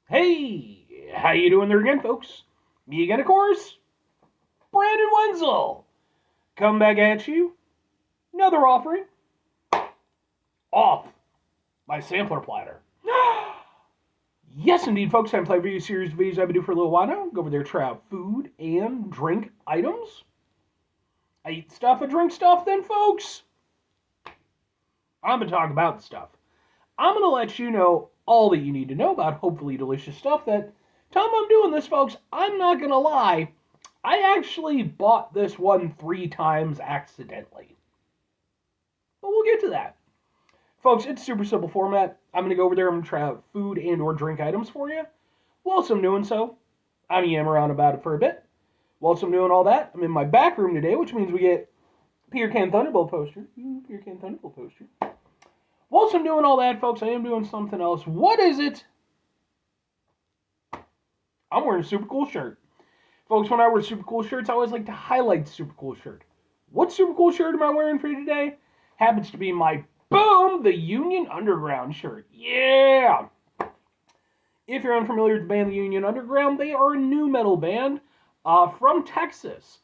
Hey, how you doing there again, folks? Me again, of course, Brandon Wenzel. Come back at you. Another offering. Off my sampler platter. Yes, indeed, folks. I'm playing video series of videos I've been doing for a little while now. Go over there, try out food and drink items. I eat stuff, I drink stuff, then, folks. I'm going to talk about the stuff. I'm going to let you know all that you need to know about hopefully delicious stuff that time I'm doing this, folks, I'm not going to lie. I actually bought this one 3 times accidentally. But we'll get to that. Folks, it's super simple format. I'm going to go over there and try out food and or drink items for you. Whilst I'm doing so, I'm yammering around about it for a bit. Whilst I'm doing all that, I'm in my back room today, which means we get Peter Can Thunderbolt poster. Peter Can Thunderbolt poster. Whilst I'm doing all that, folks, I am doing something else. What is it? I'm wearing a super cool shirt. Folks, when I wear super cool shirts, I always like to highlight the super cool shirt. What super cool shirt am I wearing for you today? Happens to be my, boom, the Union Underground shirt. Yeah! If you're unfamiliar with the band The Union Underground, they are a new metal band from Texas.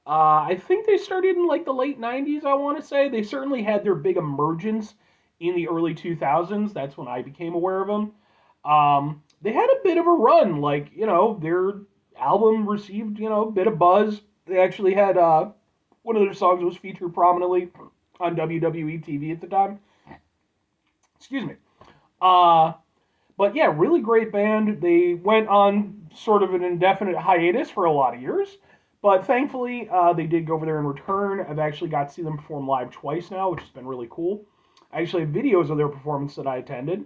I think they started in like the late 90s, I want to say. They certainly had their big emergence in the early 2000s. That's when I became aware of them. They had a bit of a run. Like, their album received, a bit of buzz. They actually had one of their songs was featured prominently on WWE TV at the time. Excuse me. But yeah, really great band. They went on sort of an indefinite hiatus for a lot of years. But thankfully, they did go over there and return. I've actually got to see them perform live twice now, which has been really cool. I actually have videos of their performance that I attended.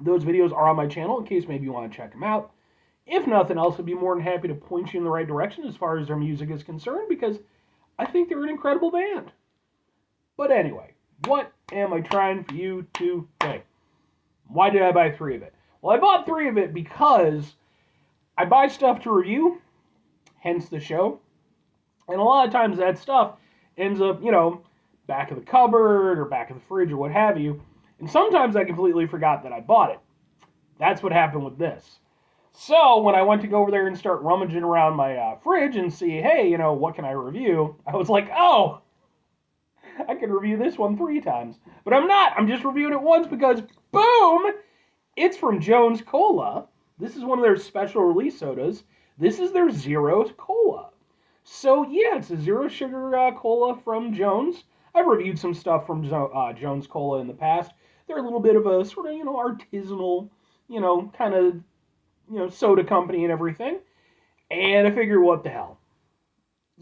Those videos are on my channel in case maybe you want to check them out. If nothing else, I'd be more than happy to point you in the right direction as far as their music is concerned because I think they're an incredible band. But anyway, what am I trying for you today? Why did I buy 3 of it? Well, I bought 3 of it because I buy stuff to review, hence the show. And a lot of times that stuff ends up, back of the cupboard or back of the fridge or what have you. And sometimes I completely forgot that I bought it. That's what happened with this. So when I went to go over there and start rummaging around my fridge and see, hey, what can I review? I was like, oh, I can review this one 3 times. But I'm not. I'm just reviewing it once because, boom, it's from Jones Cola. This is one of their special release sodas. This is their Zero Cola. So, yeah, it's a zero sugar cola from Jones. I've reviewed some stuff from Jones Cola in the past. They're a little bit of a sort of, artisanal, kind of, soda company and everything. And I figured, what the hell?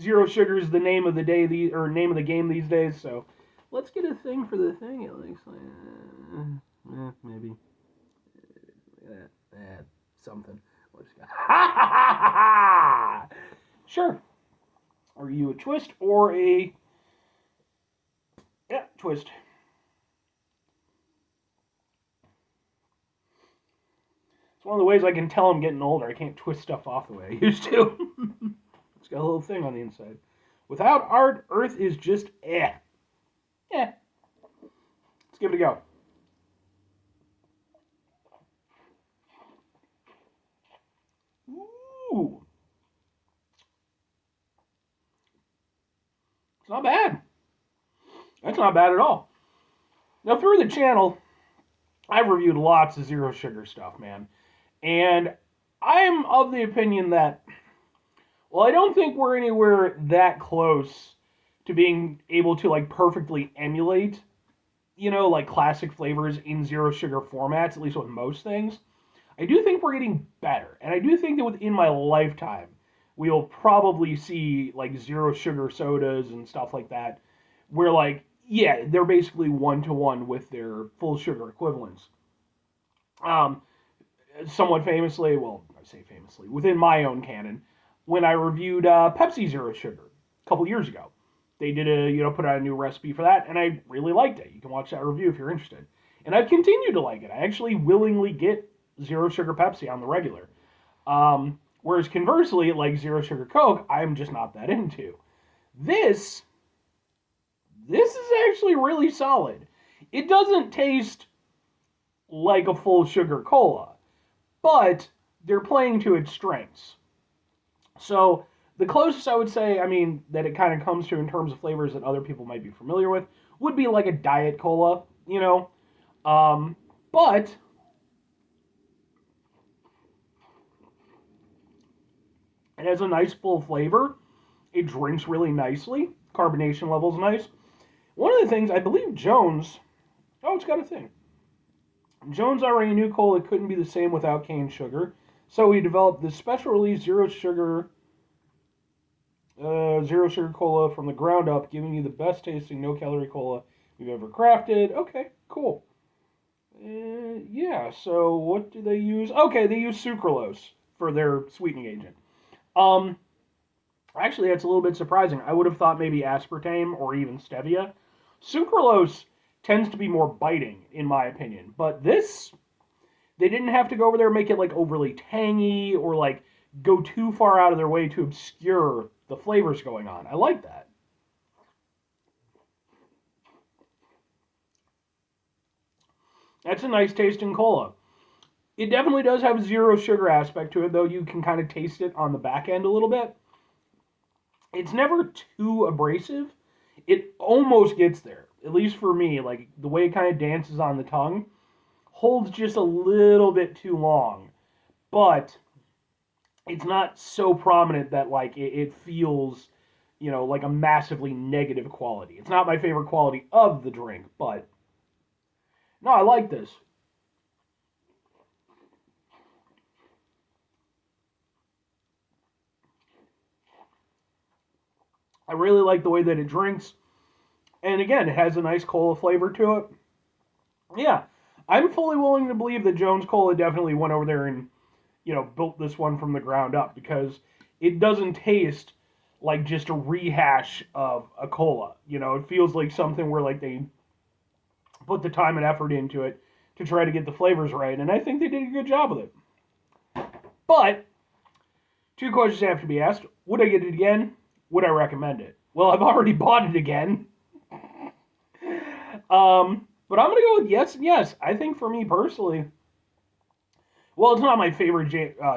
Zero sugar is the name of the day, or name of the game these days. So let's get a thing for the thing. It looks like maybe something. Sure. Are you a twist or a twist? It's one of the ways I can tell I'm getting older. I can't twist stuff off the way I used to. It's got a little thing on the inside. Without art, Earth is just eh. Eh. Let's give it a go. Ooh. It's not bad. That's not bad at all. Now, through the channel, I've reviewed lots of zero sugar stuff, man. And I'm of the opinion that, well, I don't think we're anywhere that close to being able to, like, perfectly emulate, like classic flavors in zero sugar formats, at least with most things. I do think we're getting better. And I do think that within my lifetime, we'll probably see, like, zero sugar sodas and stuff like that, where, like, yeah, they're basically one-to-one with their full sugar equivalents. Somewhat famously, well, I say famously, within my own canon, when I reviewed Pepsi Zero Sugar a couple years ago. They did put out a new recipe for that, and I really liked it. You can watch that review if you're interested. And I've continued to like it. I actually willingly get Zero Sugar Pepsi on the regular. Whereas conversely, like Zero Sugar Coke, I'm just not that into. This is actually really solid. It doesn't taste like a full sugar cola, but they're playing to its strengths. So the closest I would say, I mean, that it kind of comes to in terms of flavors that other people might be familiar with would be like a diet cola, you know. But it has a nice full flavor. It drinks really nicely. Carbonation level's nice. One of the things I believe Jones. Oh, it's got a thing. Jones already knew cola couldn't be the same without cane sugar, so he developed this special release zero sugar cola from the ground up, giving you the best tasting no calorie cola we've ever crafted. Okay, cool. Yeah. So what do they use? Okay, they use sucralose for their sweetening agent. Um, Actually, that's a little bit surprising. I would have thought maybe aspartame or even stevia. Sucralose tends to be more biting, in my opinion. But this, they didn't have to go over there and make it like overly tangy or like go too far out of their way to obscure the flavors going on. I like that. That's a nice tasting cola. It definitely does have a zero sugar aspect to it, though you can kind of taste it on the back end a little bit. It's never too abrasive. It almost gets there, at least for me. Like the way it kind of dances on the tongue holds just a little bit too long, but it's not so prominent that like it feels, like a massively negative quality. It's not my favorite quality of the drink, but no, I like this. I really like the way that it drinks, and again, it has a nice cola flavor to it. Yeah, I'm fully willing to believe that Jones Cola definitely went over there and built this one from the ground up because it doesn't taste like just a rehash of a cola. It feels like something where like they put the time and effort into it to try to get the flavors right, and I think they did a good job with it. But two questions have to be asked: would I get it again? Would I recommend it? Well, I've already bought it again. But I'm gonna go with yes and yes. I think for me personally, well, it's not my favorite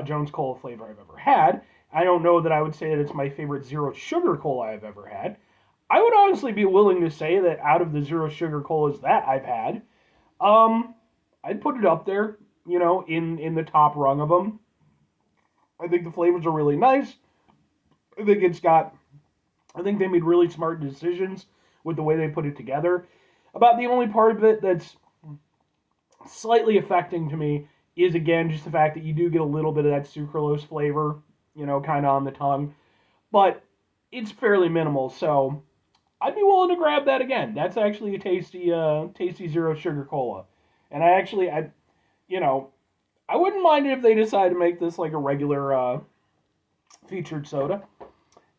Jones Cola flavor I've ever had. I don't know that I would say that it's my favorite zero sugar cola I've ever had. I would honestly be willing to say that out of the zero sugar colas that I've had, um, I'd put it up there, in the top rung of them. I think the flavors are really nice. I think it's got. I think they made really smart decisions with the way they put it together. About the only part of it that's slightly affecting to me is again just the fact that you do get a little bit of that sucralose flavor, kind of on the tongue, but it's fairly minimal. So I'd be willing to grab that again. That's actually a tasty zero sugar cola, and you know, I wouldn't mind it if they decide to make this like a regular featured soda.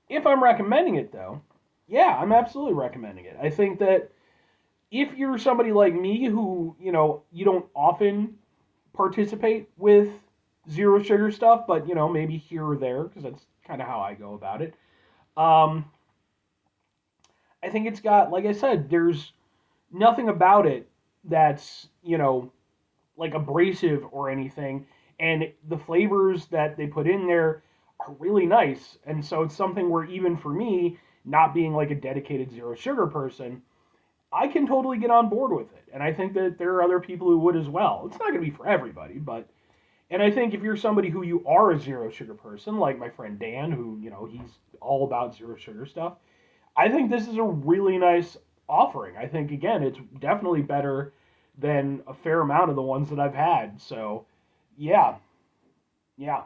If I'm recommending it though, yeah, I'm absolutely recommending it. I think that if you're somebody like me who, you don't often participate with zero sugar stuff, but, maybe here or there, because that's kind of how I go about it. Um, I think it's got, like I said, there's nothing about it that's, like abrasive or anything. And the flavors that they put in there are really nice. And so it's something where even for me, not being like a dedicated zero sugar person, I can totally get on board with it. And I think that there are other people who would as well. It's not going to be for everybody, but, and I think if you're somebody who you are a zero sugar person, like my friend Dan, who, he's all about zero sugar stuff, I think this is a really nice offering. I think, again, it's definitely better than a fair amount of the ones that I've had. So, yeah, yeah.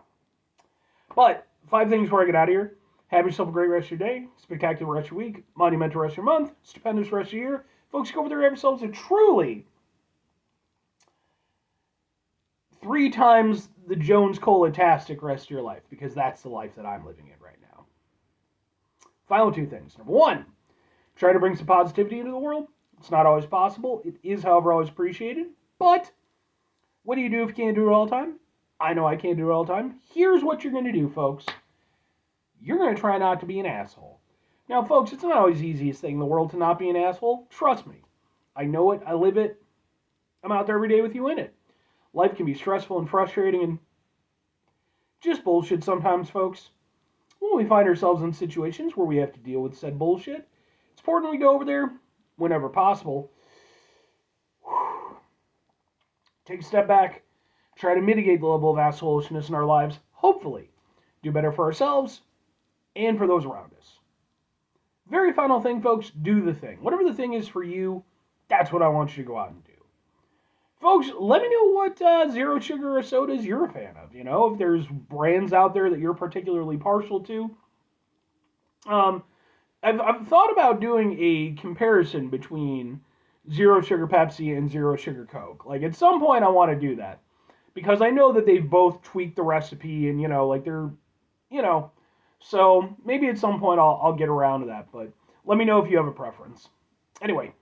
But five things before I get out of here. Have yourself a great rest of your day, spectacular rest of your week, monumental rest of your month, stupendous rest of your year. Folks, go over there and have yourselves a truly three times the Jones Cola-tastic rest of your life, because that's the life that I'm living in right now. Final two things. Number one, try to bring some positivity into the world. It's not always possible. It is, however, always appreciated. But what do you do if you can't do it all the time? I know I can't do it all the time. Here's what you're going to do, folks. You're going to try not to be an asshole. Now, folks, it's not always the easiest thing in the world to not be an asshole. Trust me. I know it. I live it. I'm out there every day with you in it. Life can be stressful and frustrating, and just bullshit sometimes, folks. When we find ourselves in situations where we have to deal with said bullshit, it's important we go over there whenever possible. Take a step back, try to mitigate the level of assholishness in our lives, hopefully do better for ourselves and for those around us. Very final thing, folks, do the thing. Whatever the thing is for you, that's what I want you to go out and do. Folks, let me know what zero sugar sodas you're a fan of. You know, if there's brands out there that you're particularly partial to. I've thought about doing a comparison between zero sugar Pepsi and zero sugar Coke. Like, at some point, I want to do that. Because I know that they've both tweaked the recipe and, like they're, so maybe at some point I'll get around to that. But let me know if you have a preference. Anyway,